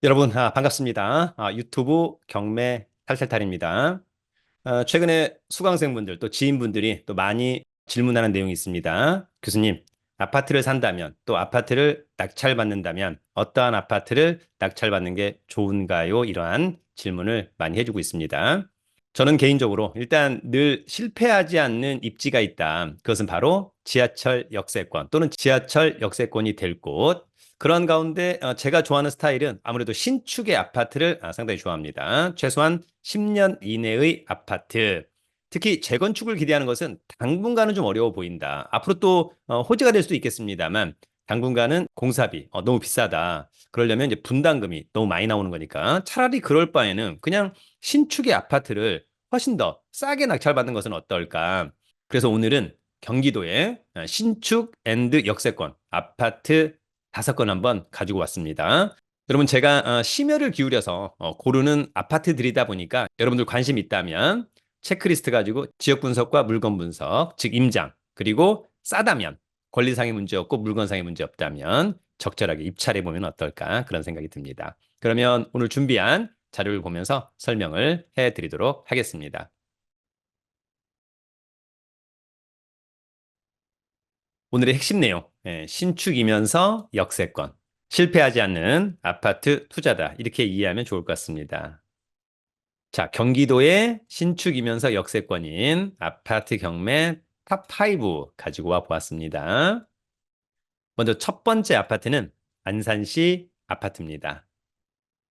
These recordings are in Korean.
여러분, 반갑습니다. 유튜브 경매 탈탈탈입니다. 최근에 수강생분들 또 지인분들이 또 많이 질문하는 내용이 있습니다. 교수님, 아파트를 산다면 또 아파트를 낙찰받는다면 어떠한 아파트를 낙찰받는 게 좋은가요? 이러한 질문을 많이 해주고 있습니다. 저는 개인적으로 일단 늘 실패하지 않는 입지가 있다. 그것은 바로 지하철 역세권 또는 지하철 역세권이 될 곳. 그런 가운데 제가 좋아하는 스타일은 아무래도 신축의 아파트를 상당히 좋아합니다. 최소한 10년 이내의 아파트. 특히 재건축을 기대하는 것은 당분간은 좀 어려워 보인다. 앞으로 또 호재가 될 수도 있겠습니다만 당분간은 공사비 너무 비싸다. 그러려면 이제 분담금이 너무 많이 나오는 거니까 차라리 그럴 바에는 그냥 신축의 아파트를 훨씬 더 싸게 낙찰받는 것은 어떨까? 그래서 오늘은 경기도의 신축 앤드 역세권 아파트 5건 한번 가지고 왔습니다. 여러분 제가 심혈을 기울여서 고르는 아파트들이다 보니까 여러분들 관심 있다면 체크리스트 가지고 지역 분석과 물건 분석, 즉 임장, 그리고 싸다면 권리상의 문제 없고 물건상의 문제 없다면 적절하게 입찰해 보면 어떨까 그런 생각이 듭니다. 그러면 오늘 준비한 자료를 보면서 설명을 해 드리도록 하겠습니다. 오늘의 핵심 내용, 신축이면서 역세권, 실패하지 않는 아파트 투자다. 이렇게 이해하면 좋을 것 같습니다. 자, 경기도의 신축이면서 역세권인 아파트 경매 탑5 가지고 와 보았습니다. 먼저 첫 번째 아파트는 안산시 아파트입니다.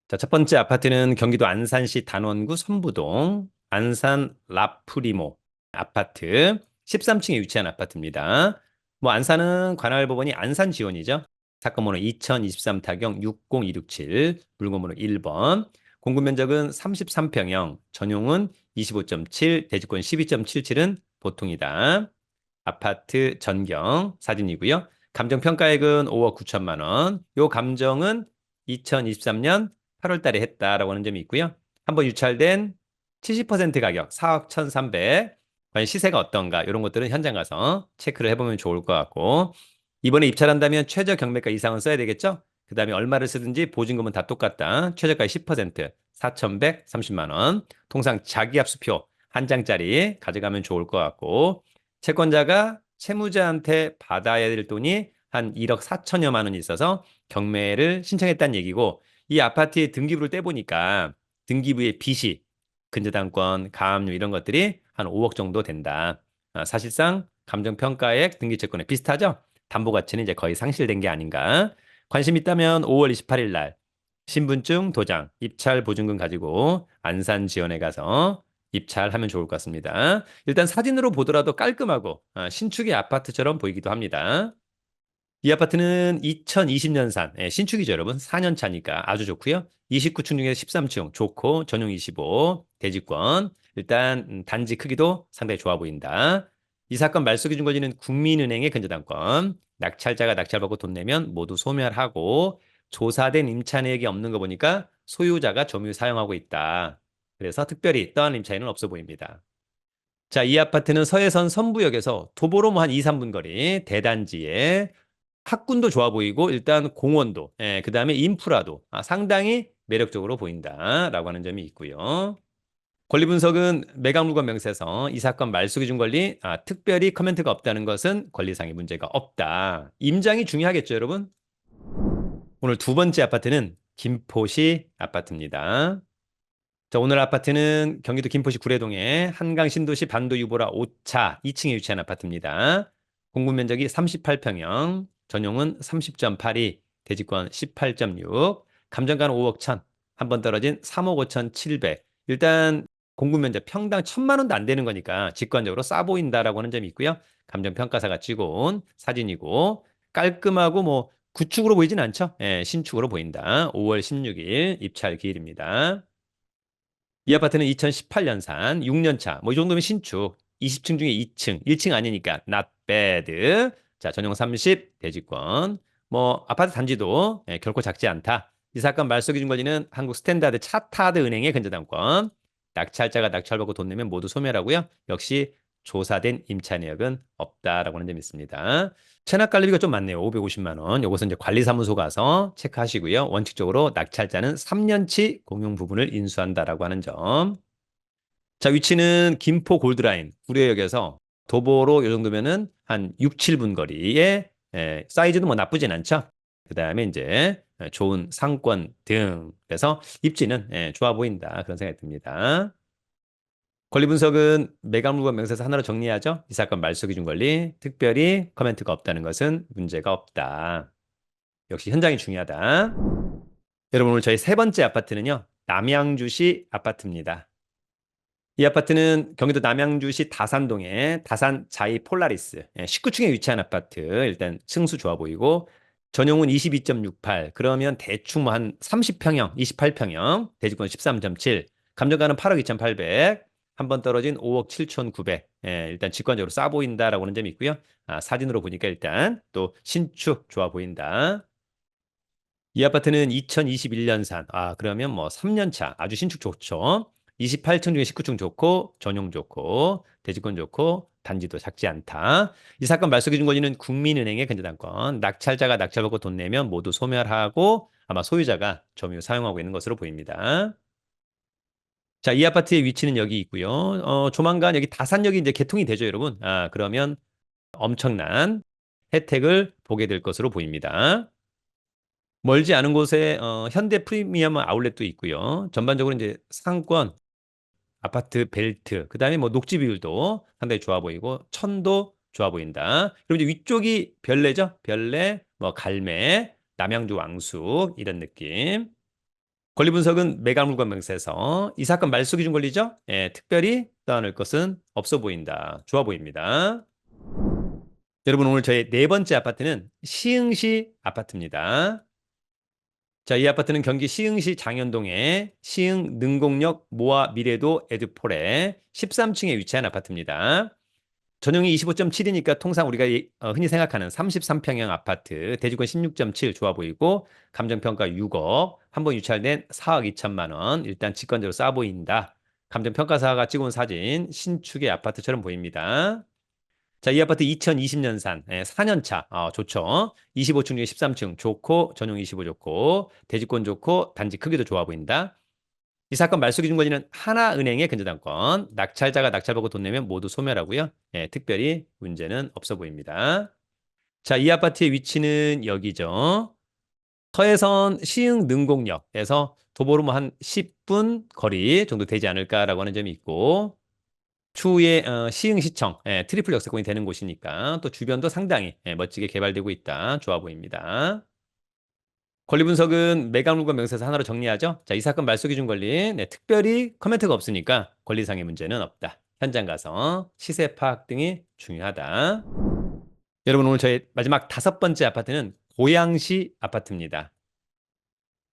자, 첫 번째 아파트는 경기도 안산시 단원구 선부동 안산 라프리모 아파트 13층에 위치한 아파트입니다. 뭐 안산은 관할법원이 안산 지원이죠. 사건 번호 2023 타경 60267 물건 번호 1번 공급 면적은 33평형 전용은 25.7 대지권 12.77은 보통이다. 아파트 전경 사진이고요. 감정평가액은 5억 9천만 원. 요 감정은 2023년 8월 달에 했다라고 하는 점이 있고요. 한번 유찰된 70% 가격 4억 1,300. 과연 시세가 어떤가? 이런 것들은 현장 가서 체크를 해보면 좋을 것 같고 이번에 입찰한다면 최저 경매가 이상은 써야 되겠죠? 그 다음에 얼마를 쓰든지 보증금은 다 똑같다. 최저가의 10% 4,130만 원. 통상 자기압수표 한 장짜리 가져가면 좋을 것 같고 채권자가 채무자한테 받아야 될 돈이 한 1억 4천여만 원이 있어서 경매를 신청했다는 얘기고 이 아파트의 등기부를 떼보니까 등기부의 빚이 근저당권, 가압류 이런 것들이 한 5억 정도 된다. 사실상 감정평가액, 등기채권에 비슷하죠? 담보가치는 이제 거의 상실된 게 아닌가. 관심 있다면 5월 28일 날 신분증, 도장, 입찰 보증금 가지고 안산 지원에 가서 입찰하면 좋을 것 같습니다. 일단 사진으로 보더라도 깔끔하고 신축의 아파트처럼 보이기도 합니다. 이 아파트는 2020년산 신축이죠, 여러분. 4년 차니까 아주 좋고요. 29층 중에 13층 좋고 전용 25 대지권. 일단 단지 크기도 상당히 좋아 보인다. 이 사건 말소 기준 권리는 국민은행의 근저당권. 낙찰자가 낙찰받고 돈 내면 모두 소멸하고 조사된 임차 내역이 없는 거 보니까 소유자가 점유 사용하고 있다. 그래서 특별히 떠한 임차인은 없어 보입니다. 자, 이 아파트는 서해선 선부역에서 도보로 뭐 한 2, 3분 거리 대단지에 학군도 좋아 보이고 일단 공원도, 그다음에 인프라도 상당히 매력적으로 보인다라고 하는 점이 있고요. 권리 분석은 매각물건 명세서 이 사건 말소 기준 권리 특별히 커멘트가 없다는 것은 권리상의 문제가 없다. 임장이 중요하겠죠, 여러분? 오늘 두 번째 아파트는 김포시 아파트입니다. 자, 오늘 아파트는 경기도 김포시 구례동의 한강 신도시 반도 유보라 5차 2층에 위치한 아파트입니다. 공급 면적이 38평형, 전용은 30.82, 대지권 18.6, 감정가는 5억 1천, 한 번 떨어진 3억 5천 7백. 일단 공급 면적 평당 1,000만 원도 안 되는 거니까 직관적으로 싸 보인다라고 하는 점이 있고요. 감정평가사가 찍어온 사진이고 깔끔하고 뭐 구축으로 보이진 않죠? 신축으로 보인다. 5월 16일 입찰 기일입니다. 이 아파트는 2018년산 6년차. 뭐 이 정도면 신축. 20층 중에 2층. 1층 아니니까 not bad. 자, 전용 30 대지권. 뭐 아파트 단지도 결코 작지 않다. 이 사건 말소 기준 권리는 한국 스탠다드 차타드 은행의 근저당권. 낙찰자가 낙찰받고 돈 내면 모두 소멸하고요. 역시 조사된 임차 내역은 없다라고 하는 점이 있습니다. 체납관리비가 좀 많네요. 550만 원. 요것은 이제 관리사무소 가서 체크하시고요. 원칙적으로 낙찰자는 3년치 공용 부분을 인수한다라고 하는 점. 자, 위치는 김포 골드라인 구례역에서 도보로 요 정도면은 한 6, 7분 거리에 사이즈도 뭐 나쁘진 않죠. 그다음에 이제 좋은 상권 등 그래서 입지는 좋아 보인다. 그런 생각이 듭니다. 권리 분석은 매각물건 명세서 하나로 정리하죠. 이 사건 말소 기준 권리, 특별히 커멘트가 없다는 것은 문제가 없다. 역시 현장이 중요하다. 여러분 오늘 저희 세 번째 아파트는요. 남양주시 아파트입니다. 이 아파트는 경기도 남양주시 다산동의 다산 자이 폴라리스 19층에 위치한 아파트. 일단 층수 좋아 보이고 전용은 22.68. 그러면 대충 뭐 한 30평형, 28평형, 대지권 13.7. 감정가는 8억 2,800. 한 번 떨어진 5억 7,900. 일단 직관적으로 싸 보인다라고 하는 점이 있고요. 사진으로 보니까 일단 또 신축 좋아 보인다. 이 아파트는 2021년산. 그러면 뭐 3년 차. 아주 신축 좋죠. 28층 중에 19층 좋고, 전용 좋고, 대지권 좋고, 단지도 작지 않다. 이 사건 말소 기준 권리는 국민은행의 근저당권. 낙찰자가 낙찰받고 돈 내면 모두 소멸하고 아마 소유자가 점유 사용하고 있는 것으로 보입니다. 자, 이 아파트의 위치는 여기 있고요. 조만간 여기 다산역이 이제 개통이 되죠, 여러분. 그러면 엄청난 혜택을 보게 될 것으로 보입니다. 멀지 않은 곳에 현대 프리미엄 아울렛도 있고요. 전반적으로 이제 상권, 아파트 벨트, 그다음에 뭐 녹지 비율도 상당히 좋아 보이고 천도 좋아 보인다. 그럼 이제 위쪽이 별내죠? 별내, 뭐 갈매, 남양주 왕숙 이런 느낌. 권리 분석은 매각물건 명세서 이 사건 말소 기준 권리죠? 특별히 떠안을 것은 없어 보인다. 좋아 보입니다. 여러분 오늘 저희 네 번째 아파트는 시흥시 아파트입니다. 자, 이 아파트는 경기 시흥시 장현동의 시흥 능곡역 모아 미래도 에드폴에 13층에 위치한 아파트입니다. 전용이 25.7이니까 통상 우리가 흔히 생각하는 33평형 아파트, 대지권 16.7 좋아 보이고 감정평가 6억, 한번 유찰된 4억 2천만 원, 일단 직관적으로 싸 보인다. 감정평가사가 찍어온 사진, 신축의 아파트처럼 보입니다. 자, 이 아파트 2020년산, 4년차, 좋죠. 25층 중에 13층 좋고, 전용 25 좋고, 대지권 좋고, 단지 크기도 좋아 보인다. 이 사건 말소 기준 권리는 하나은행의 근저당권, 낙찰자가 낙찰받고 돈 내면 모두 소멸하고요. 특별히 문제는 없어 보입니다. 자, 이 아파트의 위치는 여기죠. 서해선 시흥 능곡역에서 도보로 뭐 한 10분 거리 정도 되지 않을까라고 하는 점이 있고, 추후에 시흥시청 트리플 역세권이 되는 곳이니까 또 주변도 상당히 멋지게 개발되고 있다. 좋아 보입니다. 권리 분석은 매각물건 명세서 하나로 정리하죠. 자, 이 사건 말소 기준 권리 특별히 커멘트가 없으니까 권리상의 문제는 없다. 현장 가서 시세 파악 등이 중요하다. 여러분 오늘 저희 마지막 다섯 번째 아파트는 고양시 아파트입니다.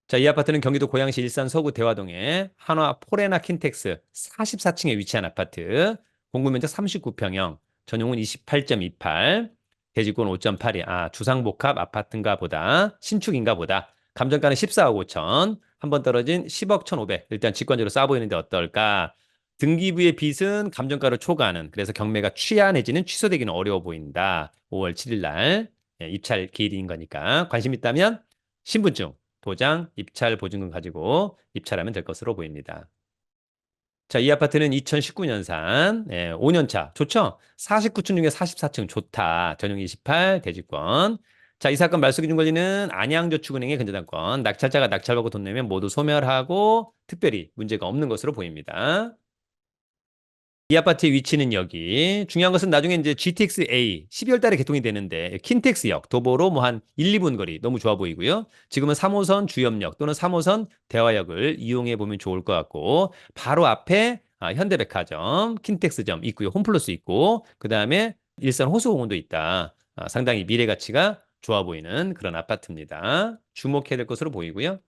자, 이 아파트는 경기도 고양시 일산 서구 대화동에 한화 포레나 킨텍스 44층에 위치한 아파트. 공급 면적 39평형, 전용은 28.28, 대지권 5.82. 주상복합 아파트인가 보다. 신축인가 보다. 감정가는 14억 5천. 한 번 떨어진 10억 1,500. 일단 직관적으로 싸 보이는데 어떨까? 등기부의 빚은 감정가를 초과하는. 그래서 경매가 취하 내지는 취소되기는 어려워 보인다. 5월 7일 날 입찰 기일인 거니까 관심 있다면 신분증 도장, 입찰 보증금 가지고 입찰하면 될 것으로 보입니다. 자, 이 아파트는 2019년산, 5년차. 좋죠? 49층 중에 44층 좋다. 전용 28, 대지권. 자, 이 사건 말소 기준 권리는 안양저축은행의 근저당권. 낙찰자가 낙찰받고 돈 내면 모두 소멸하고 특별히 문제가 없는 것으로 보입니다. 이 아파트의 위치는 여기. 중요한 것은 나중에 이제 GTX-A 12월 달에 개통이 되는데 킨텍스역 도보로 뭐 한 1, 2분 거리 너무 좋아 보이고요. 지금은 3호선 주염역 또는 3호선 대화역을 이용해 보면 좋을 것 같고 바로 앞에 현대백화점, 킨텍스점 있고요. 홈플러스 있고 그다음에 일산 호수공원도 있다. 상당히 미래 가치가 좋아 보이는 그런 아파트입니다. 주목해야 될 것으로 보이고요.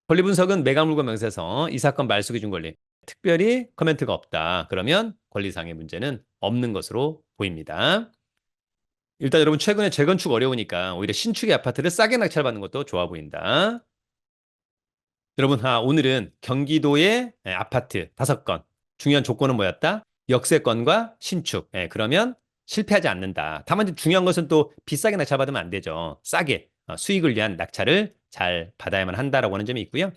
권리 분석은 매각물건 명세서 이 사건 말소 기준 권리 특별히 커멘트가 없다. 그러면 권리상의 문제는 없는 것으로 보입니다. 일단 여러분 최근에 재건축 어려우니까 오히려 신축의 아파트를 싸게 낙찰받는 것도 좋아 보인다. 여러분 오늘은 경기도의 아파트 5건 중요한 조건은 뭐였다? 역세권과 신축. 예, 그러면 실패하지 않는다. 다만 이제 중요한 것은 또 비싸게 낙찰 받으면 안 되죠. 싸게 수익을 위한 낙찰을 잘 받아야만 한다라고 하는 점이 있고요.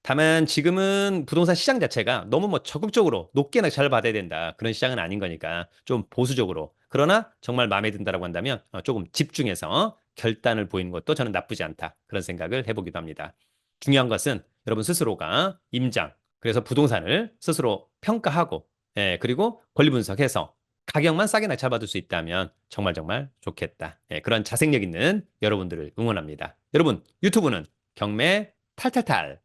다만 지금은 부동산 시장 자체가 너무 뭐 적극적으로 높게 낙찰을 받아야 된다. 그런 시장은 아닌 거니까 좀 보수적으로. 그러나 정말 마음에 든다라고 한다면 조금 집중해서 결단을 보이는 것도 저는 나쁘지 않다. 그런 생각을 해보기도 합니다. 중요한 것은 여러분 스스로가 임장, 그래서 부동산을 스스로 평가하고 예, 그리고 권리 분석해서 가격만 싸게 낙찰받을 수 있다면 정말 정말 좋겠다. 예, 그런 자생력 있는 여러분들을 응원합니다. 여러분, 유튜브는 경매 탈탈탈